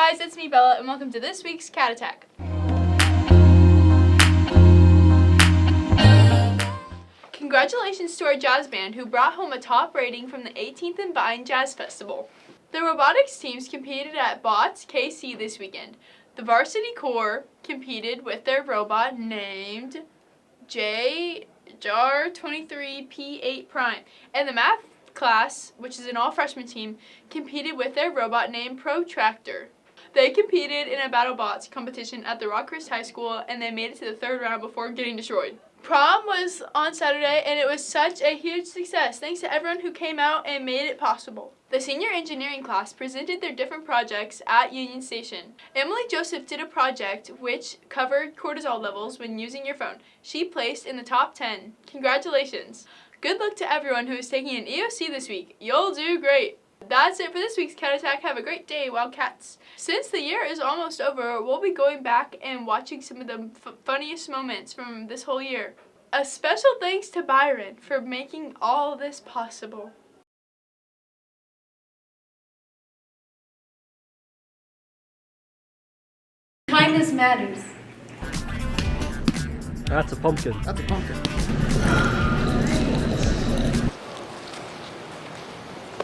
guys, it's me Bella and welcome to this week's Cat Attack. Congratulations to our jazz band who brought home a top rating from the 18th and Vine Jazz Festival. The robotics teams competed at BOTS KC this weekend. The varsity corps competed with their robot named JAR23P8 Prime, and the math class, which is an all-freshman team, competed with their robot named Protractor. They competed in a BattleBots competition at the Rockhurst High School, and they made it to the third round before getting destroyed. Prom was on Saturday, and it was such a huge success, thanks to everyone who came out and made it possible. The senior engineering class presented their different projects at Union Station. Emily Joseph did a project which covered cortisol levels when using your phone. She placed in the top 10. Congratulations! Good luck to everyone who is taking an EOC this week. You'll do great! That's it for this week's Cat Attack. Have a great day, Wildcats. Since the year is almost over, we'll be going back and watching some of the funniest moments from this whole year. A special thanks to Byron for making all this possible. Kindness matters. That's a pumpkin. That's a pumpkin.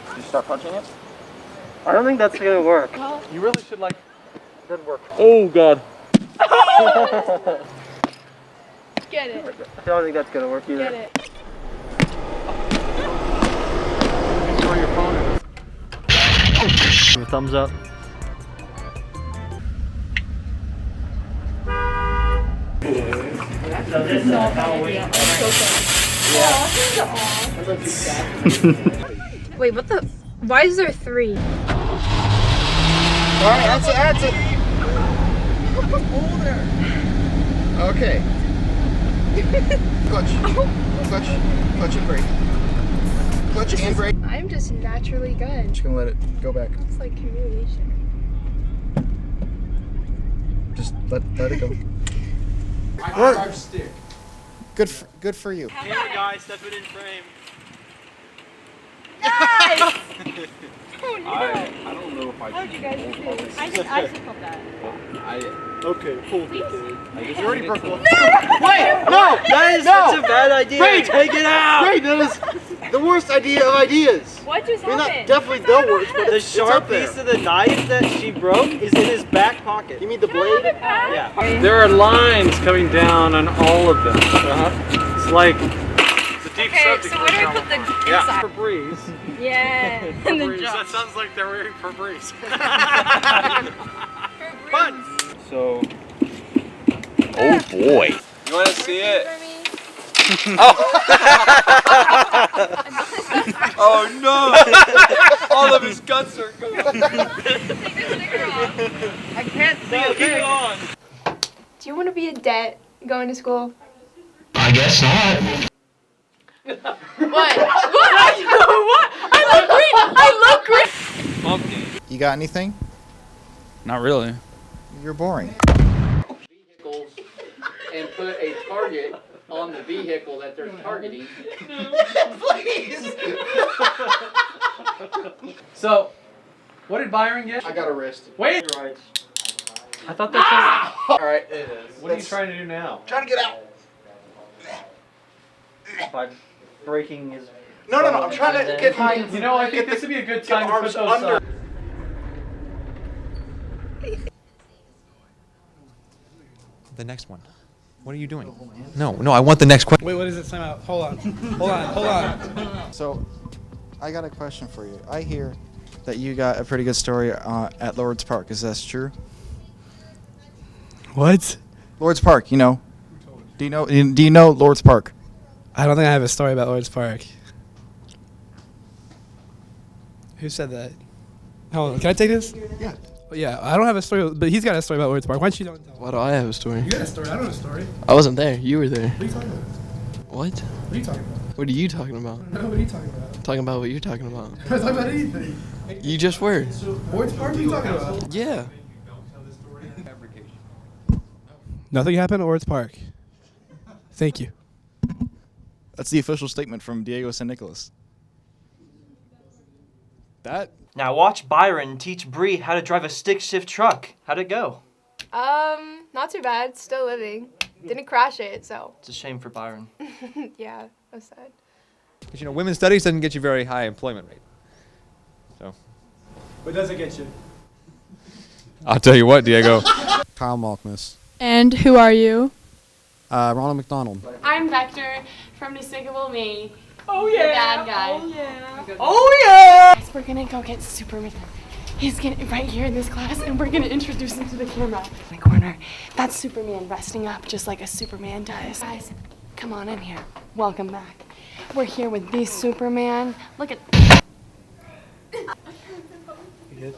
Did you start punching it? I don't think that's gonna work. You really should like. Good work. Oh god. Get it. I don't think that's gonna work either. Get it. Throw your phone in. A thumbs up. Wait, what the? Why is there 3? Alright, that's it, that's it. Okay. Clutch. Clutch. Clutch and brake. Clutch and brake. I'm just naturally good. Just gonna let it go back. It's like humiliation. Just let it go. Drive stick. Good for you. Here, guys, step it in frame. Guys! I don't know if I How did you guys do? I should pop that. Okay, pull it. You already broke one. Wait! No! That is such a bad idea! Wait! Take it out! Wait, that is the worst idea of ideas. What just I mean, happened? not definitely the worst, but The it's sharp up there. piece of the knife that she broke is in his back pocket. You mean the blade? Yeah. There are lines coming down on all of them. It's like it's a deep Okay, subject. so where do I put the inside? Febreze. Yeah. Febreze. That sounds like they're wearing Febreze. Fun. So. Oh boy. You want to see it? Oh no! All of his guts are gone. I can't see No, keep it on. Do you want to be a debt going to school? I guess not. What? What? What? I look green! Pumpkin. You got anything? Not really. You're boring. Vehicles and put a target on the vehicle that they're targeting. Please. So, what did Byron get? I got arrested. Wait! Right. I thought that's All right. It is. What are you trying to do now? Trying to get out. By breaking his. No. I'm trying to get my. You know, I think this would be a good time to put arms those under. The next one. What are you doing? No, I want the next question. Wait, what is it? Time out. Hold on. So, I got a question for you. I hear that you got a pretty good story at Lord's Park. Is that true? What? Lord's Park, you know. Do you know Lord's Park? I don't think I have a story about Lord's Park. Who said that? Hold on. Can I take this? Yeah. Yeah, I don't have a story, but he's got a story about Lord's Park. Why don't you don't tell? Why do I have a story? You got a story. I don't have a story. I wasn't there. You were there. What are you talking about? What? What are you talking about? What are you talking about? No, what are you talking about? Talking about what you're talking about. I'm not talking about anything. You just were. Lord's Park? What are you talking about? Yeah. Nothing happened at Lord's Park. Thank you. That's the official statement from Diego San Nicolas. That Now watch Byron teach Bree how to drive a stick shift truck. How'd it go? Not too bad. Still living. Didn't crash it, so. It's a shame for Byron. Yeah, that's sad. Because, you know, women's studies doesn't get you very high employment rate. So. What does it get you? I'll tell you what, Diego. Kyle Malkmus. And who are you? Ronald McDonald. I'm Vector from Despicable Me. Oh The bad guy. Oh yeah. Oh yeah! Guys, we're gonna go get Superman. He's right here in this class, and we're gonna introduce him to the camera. In the corner, that's Superman resting up just like a Superman does. Guys, come on in here. Welcome back. We're here with the Superman. Look at. You good?